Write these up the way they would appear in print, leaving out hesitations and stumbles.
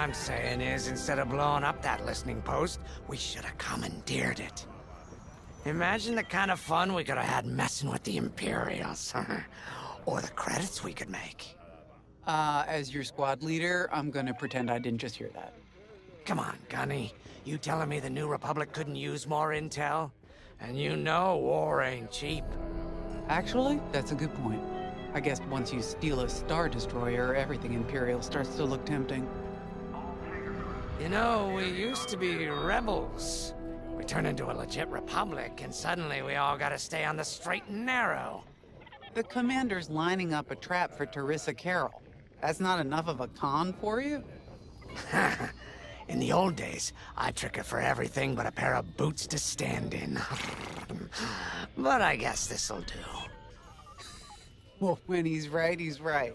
I'm saying is, instead of blowing up that listening post, we should have commandeered it. Imagine the kind of fun we could have had messing with the Imperials. Or the credits we could make. As your squad leader, I'm gonna pretend I didn't just hear that. Come on, Gunny. You telling me the New Republic couldn't use more intel? And you know war ain't cheap. Actually, that's a good point. I guess once you steal a Star Destroyer, everything Imperial starts to look tempting. You know, we used to be rebels. We turned into a legit republic, and suddenly we all gotta stay on the straight and narrow. The commander's lining up a trap for Teresa Carroll. That's not enough of a con for you? In the old days, I'd trick her for everything but a pair of boots to stand in. But I guess this'll do. Well, when he's right, he's right.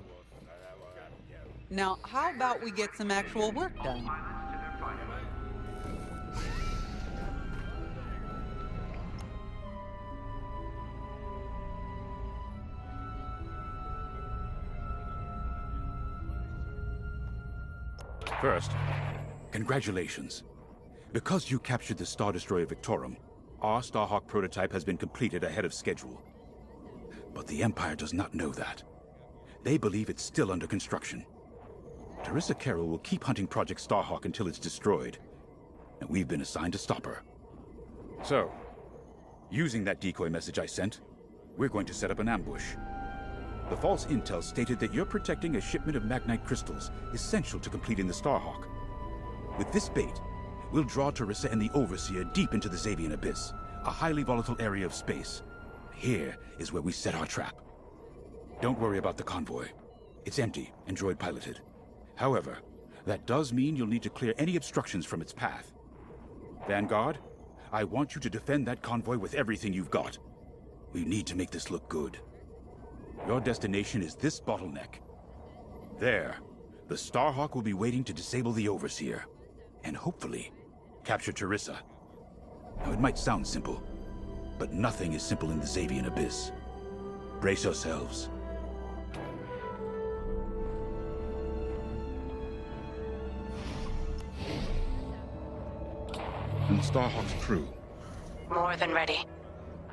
Now, how about we get some actual work done? First, congratulations. Because you captured the Star Destroyer Victorum, our Starhawk prototype has been completed ahead of schedule. But the Empire does not know that. They believe it's still under construction. Teresa Carroll will keep hunting Project Starhawk until it's destroyed, and we've been assigned to stop her. So, using that decoy message I sent, we're going to set up an ambush. The false intel stated that you're protecting a shipment of Magnite crystals essential to completing the Starhawk. With this bait, we'll draw Teresa and the Overseer deep into the Xavian Abyss, a highly volatile area of space. Here is where we set our trap. Don't worry about the convoy. It's empty and droid piloted. However, that does mean you'll need to clear any obstructions from its path. Vanguard, I want you to defend that convoy with everything you've got. We need to make this look good. Your destination is this bottleneck. There, the Starhawk will be waiting to disable the Overseer, and hopefully, capture Teresa. Now, it might sound simple, but nothing is simple in the Xavian Abyss. Brace yourselves. And the Starhawk's crew. More than ready.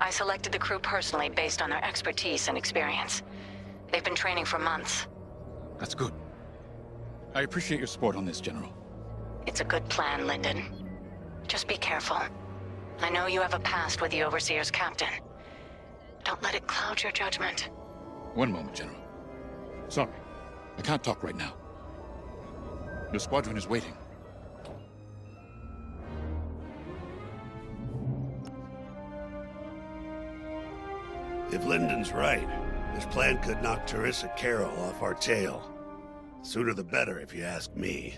I selected the crew personally based on their expertise and experience. They've been training for months. That's good. I appreciate your support on this, General. It's a good plan, Lyndon. Just be careful. I know you have a past with the Overseer's captain. Don't let it cloud your judgment. One moment, General. Sorry, I can't talk right now. The squadron is waiting. If Lyndon's right, this plan could knock Teresa Carroll off our tail. Sooner the better, if you ask me.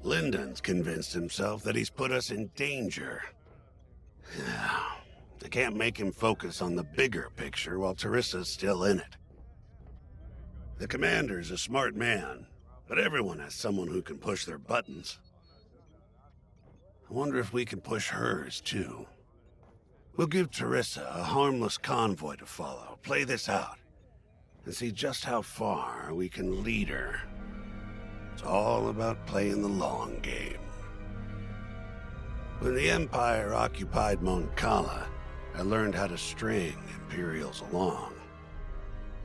Lyndon's convinced himself that he's put us in danger. I can't make him focus on the bigger picture while Teresa's still in it. The commander's a smart man, but everyone has someone who can push their buttons. I wonder if we can push hers, too. We'll give Teresa a harmless convoy to follow, play this out, and see just how far we can lead her. It's all about playing the long game. When the Empire occupied Mon Cala, I learned how to string Imperials along.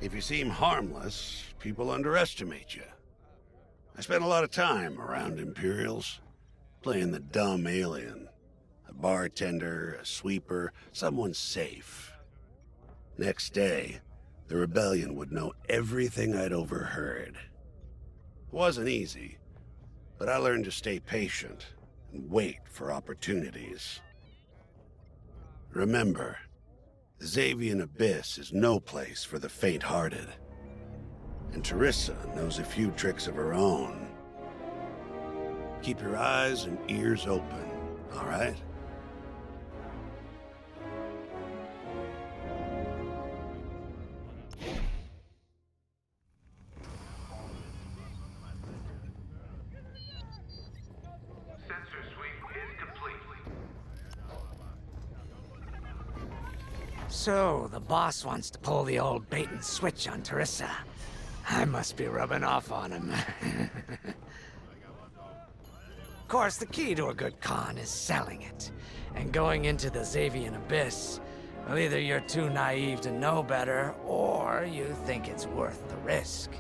If you seem harmless, people underestimate you. I spent a lot of time around Imperials, playing the dumb alien. A bartender, a sweeper, someone safe. Next day, the rebellion would know everything I'd overheard. It wasn't easy, but I learned to stay patient and wait for opportunities. Remember, the Xavian Abyss is no place for the faint-hearted. And Teresa knows a few tricks of her own. Keep your eyes and ears open, all right? So, the boss wants to pull the old bait and switch on Teresa. I must be rubbing off on him. course, the key to a good con is selling it. And going into the Xavian Abyss, well, either you're too naive to know better, or you think it's worth the risk.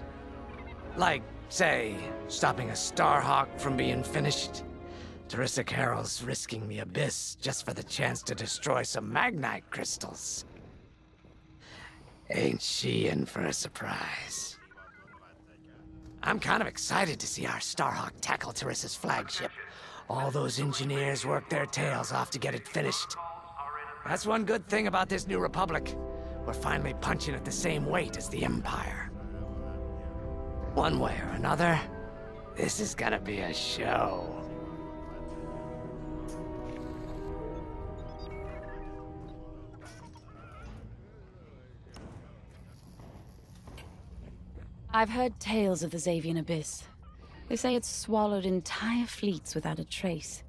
Like, say, stopping a Starhawk from being finished. Teresa Carroll's risking the Abyss just for the chance to destroy some Magnite crystals. Ain't she in for a surprise? I'm kind of excited to see our Starhawk tackle Teresa's flagship. All those engineers work their tails off to get it finished. That's one good thing about this new Republic. We're finally punching at the same weight as the Empire. One way or another, this is gonna be a show. I've heard tales of the Xavian Abyss. They say it's swallowed entire fleets without a trace.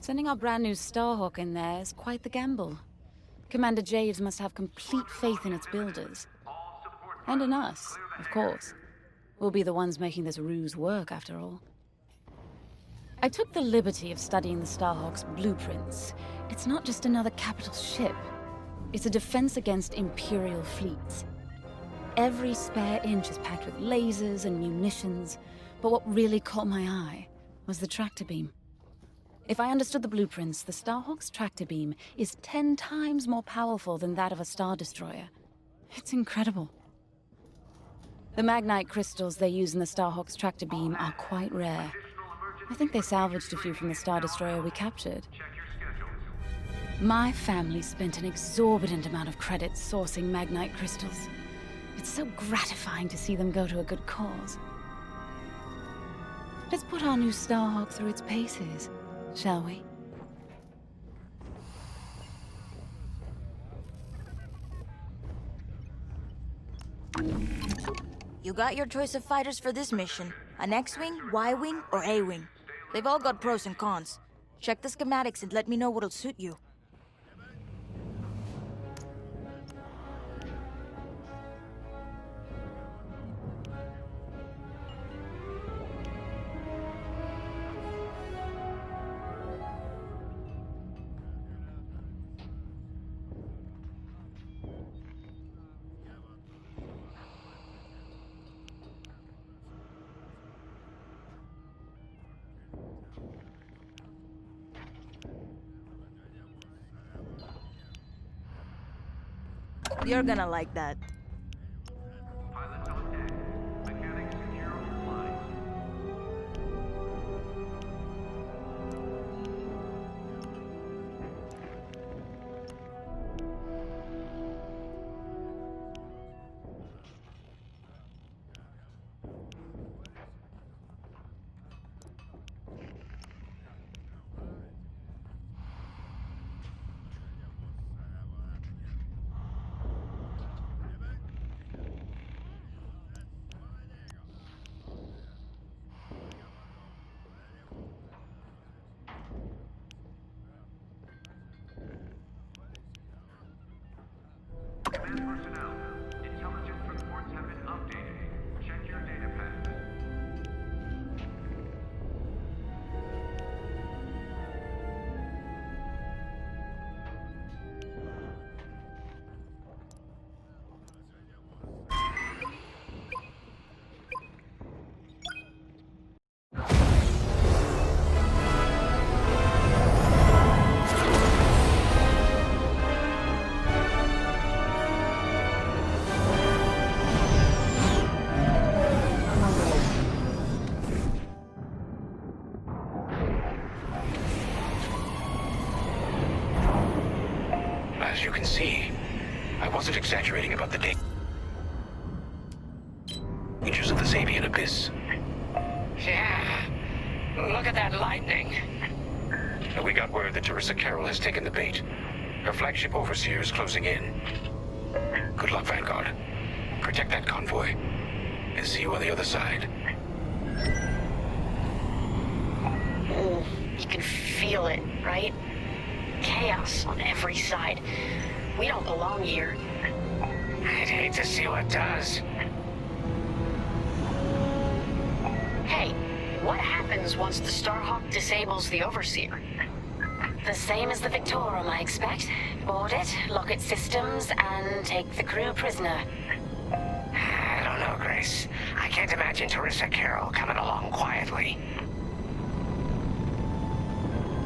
Sending our brand new Starhawk in there is quite the gamble. Commander Javes must have complete faith in its builders. And in us, of course. We'll be the ones making this ruse work, after all. I took the liberty of studying the Starhawk's blueprints. It's not just another capital ship. It's a defense against Imperial fleets. Every spare inch is packed with lasers and munitions, but what really caught my eye was the tractor beam. If I understood the blueprints, the Starhawk's tractor beam is 10 times more powerful than that of a Star Destroyer. It's incredible. The Magnite crystals they use in the Starhawk's tractor beam are quite rare. I think they salvaged a few from the Star Destroyer we captured. My family spent an exorbitant amount of credits sourcing Magnite crystals. It's so gratifying to see them go to a good cause. Let's put our new Starhawk through its paces, shall we? You got your choice of fighters for this mission. An X-Wing, Y-Wing, or A-Wing. They've all got pros and cons. Check the schematics and let me know what'll suit you. You're gonna like that. Pilots on deck. Mechanics secure all lines. Command personnel. Intelligence reports have been updated. Check your data pads. As you can see, I wasn't exaggerating about the dangers of the Xavian Abyss. Yeah, look at that lightning. We got word that Teresa Carroll has taken the bait. Her flagship Overseer is closing in. Good luck, Vanguard. Protect that convoy. And see you on the other side. You can feel it, right? Chaos on every side. We don't belong here. I'd hate to see what does. Hey, what What happens once the Starhawk disables the Overseer? The same as the Victorum, I expect. Board it, lock its systems, and take the crew prisoner. I don't know, Grace. I can't imagine Teresa Carroll coming along quietly.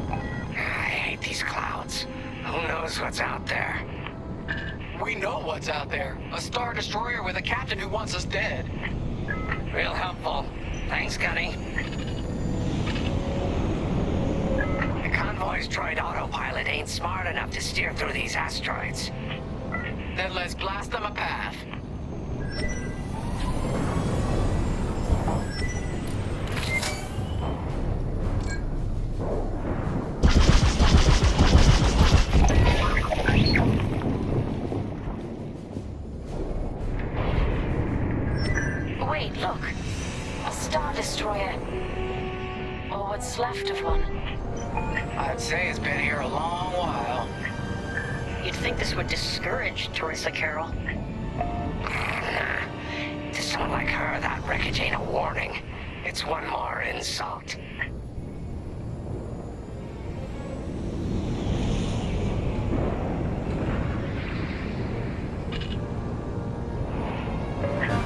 I hate these clouds. Who knows what's out there? We know what's out there. A Star Destroyer with a captain who wants us dead. Real helpful. Thanks, Gunny. The convoy's droid autopilot ain't smart enough to steer through these asteroids. Then let's blast them a path. Wait, look. A Star Destroyer. Or what's left of one. I'd say it's been here a long while. You'd think this would discourage Teresa Carroll. To someone like her, that wreckage ain't a warning. It's one more insult.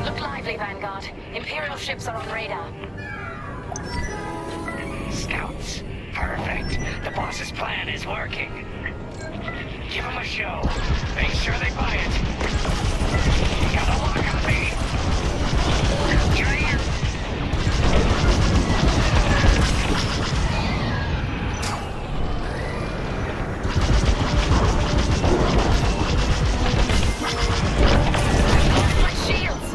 Look lively, Vanguard. Imperial ships are on radar. Scouts. Perfect. The boss's plan is working. Give them a show. Make sure they buy it. You got a lock on me. Here I am. My shields!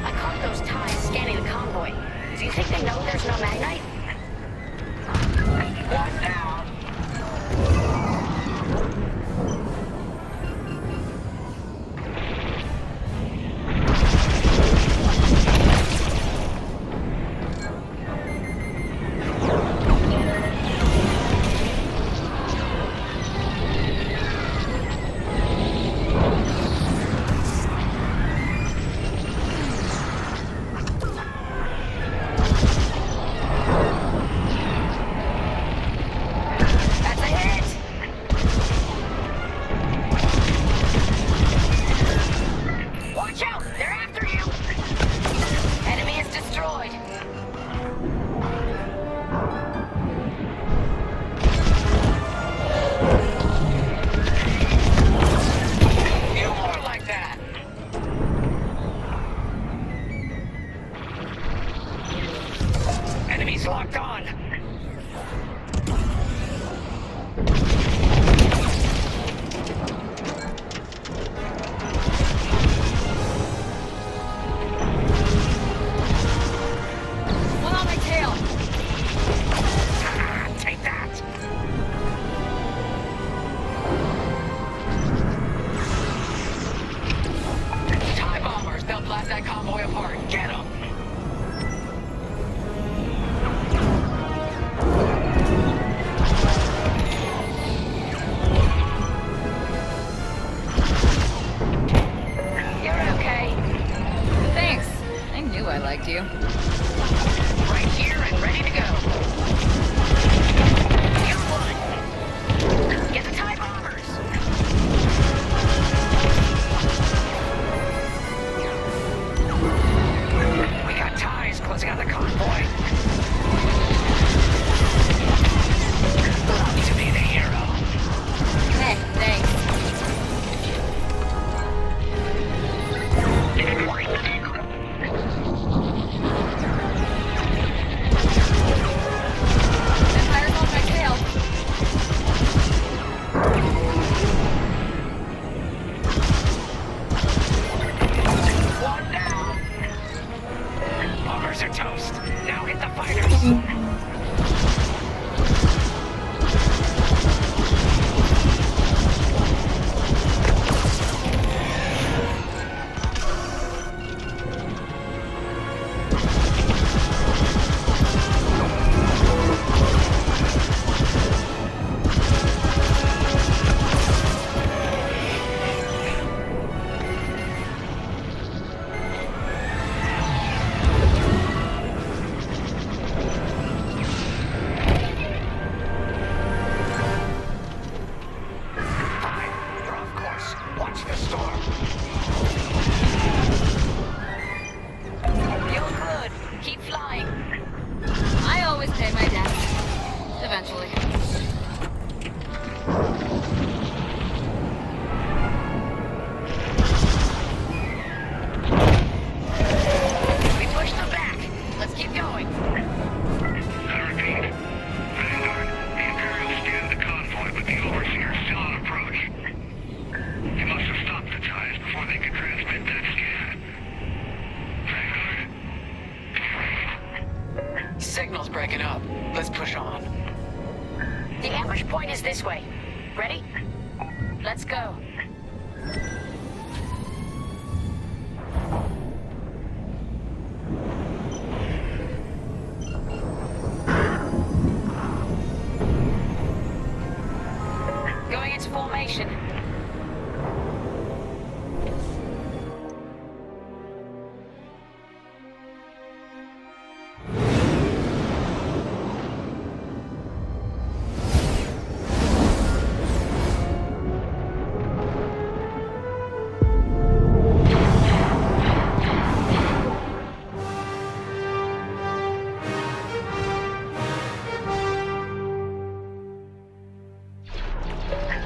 I caught those ties scanning the convoy. Do you think they know there's no magnite? One down. is this way. Ready? Let's go. Going into formation.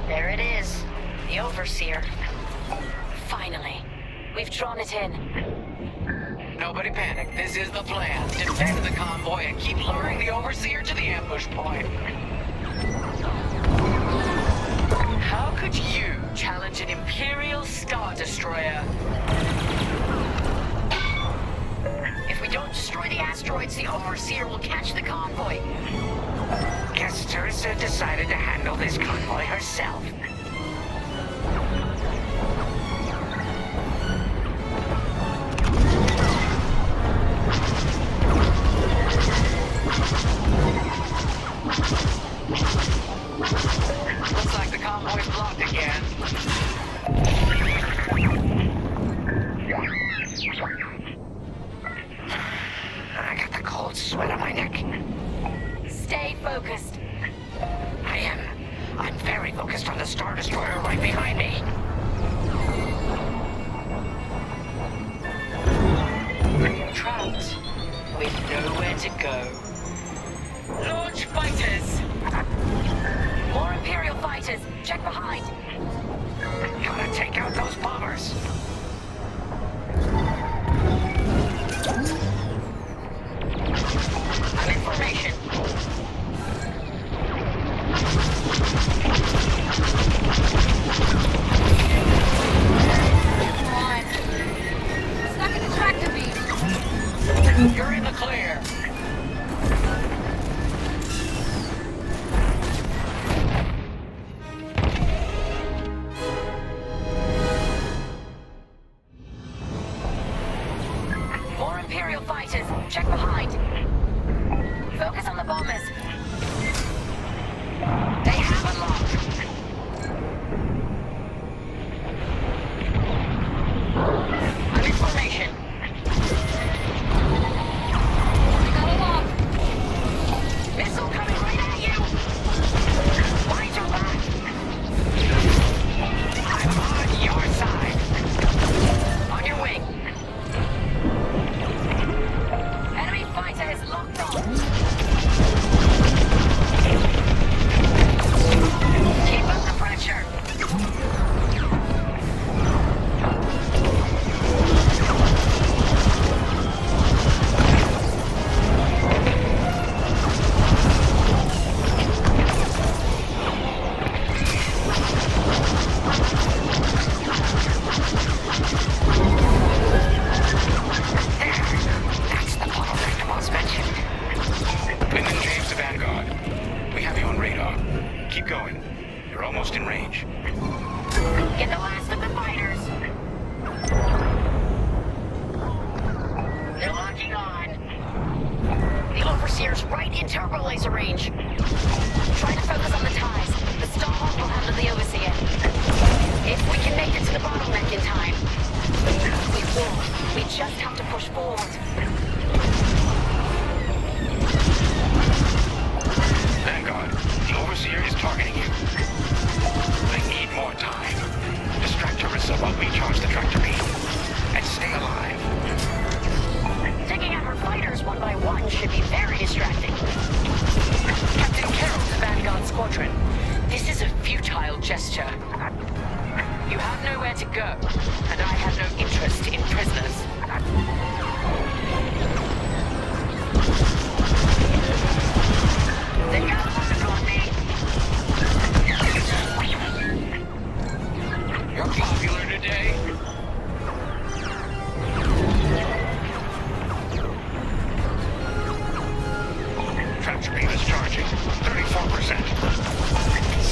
There it is. The Overseer. Finally. We've drawn it in. Nobody panic. This is the plan. Defend the convoy and keep luring the Overseer to the ambush point. How could you challenge an Imperial Star Destroyer? If we don't destroy the asteroids, the Overseer will catch the convoy. Guess Teresa decided to handle this convoy herself. Looks like the convoy's blocked again. I got the cold sweat on my neck. Stay focused. I am. I'm very focused on the Star Destroyer right behind me. Trapped with nowhere to go. Launch fighters! More Imperial fighters. Check behind. Gotta take out those bombers. I'm in formation. Come on. Stuck in the tractor beam. You're in the clear. More Imperial fighters. Check behind. Focus on the bombers. They have a lock. I'm in formation. We got a lock. Missile coming right at you. Mind your back. I'm on your side. On your wing. Enemy fighter is locked on. Keep up the pressure. That's the bottleneck the boss mentioned. Wyndham James to Vanguard. We have you on radar. Keep going. You're almost in range. Get the last of the fighters. They're locking on. The Overseer's right in turbo laser range. Try to focus on the ties. The Starhawk will handle the Overseer. If we can make it to the bottleneck in time. We will. We just have to push forward. Vanguard, the Overseer is targeting you. They need more time. Distract Teresa while we charge the tractor beam. And stay alive. Taking out her fighters one by one should be very distracting. Captain Carroll to Vanguard Squadron. This is a futile gesture. You have nowhere to go, and I have no interest in prisoners. They got one on me. You're popular today. Tractor beam is charging. 34%.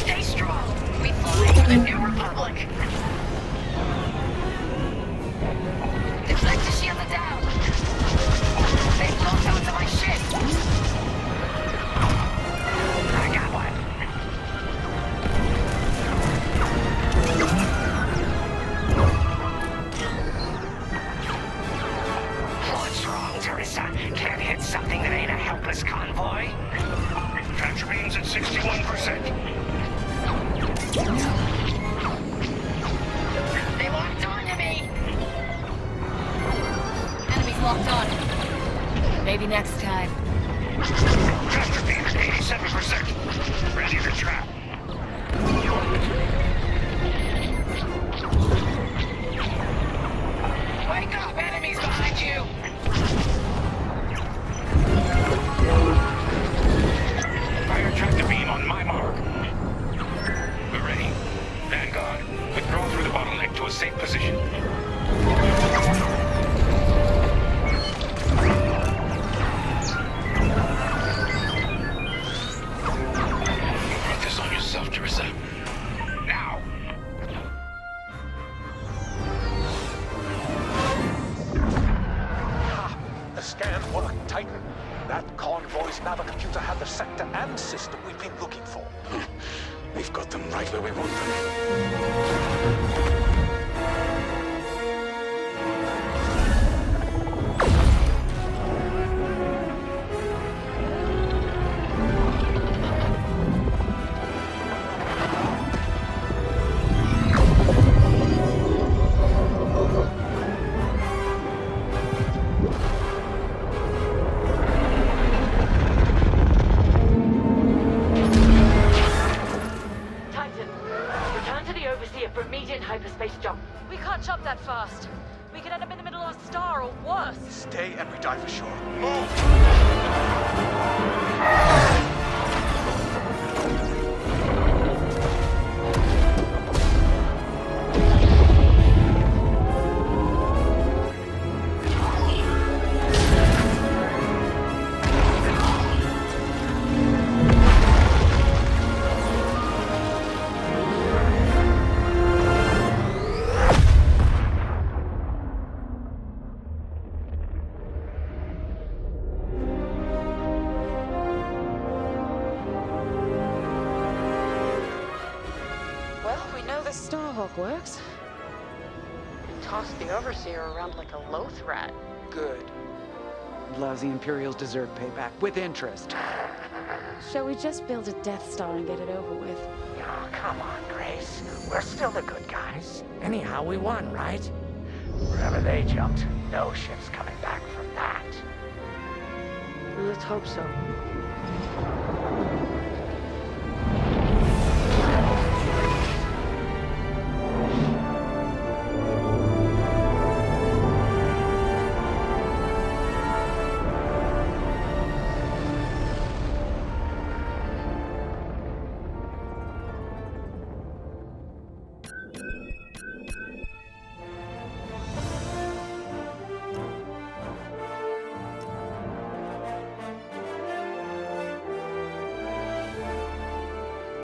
right where we want them. Titan, return to the Overseer for immediate hyperspace jump. We can't jump that fast. We could end up in the middle of a star or worse. Stay and we die for sure. Move! Well, we know the Starhawk works. And toss the Overseer around like a loath rat. Good. Lousy Imperials deserve payback, with interest. Shall we just build a Death Star and get it over with? Oh, come on, Grace. We're still the good guys. Anyhow, we won, right? Wherever they jumped, no ship's coming back from that. Let's hope so.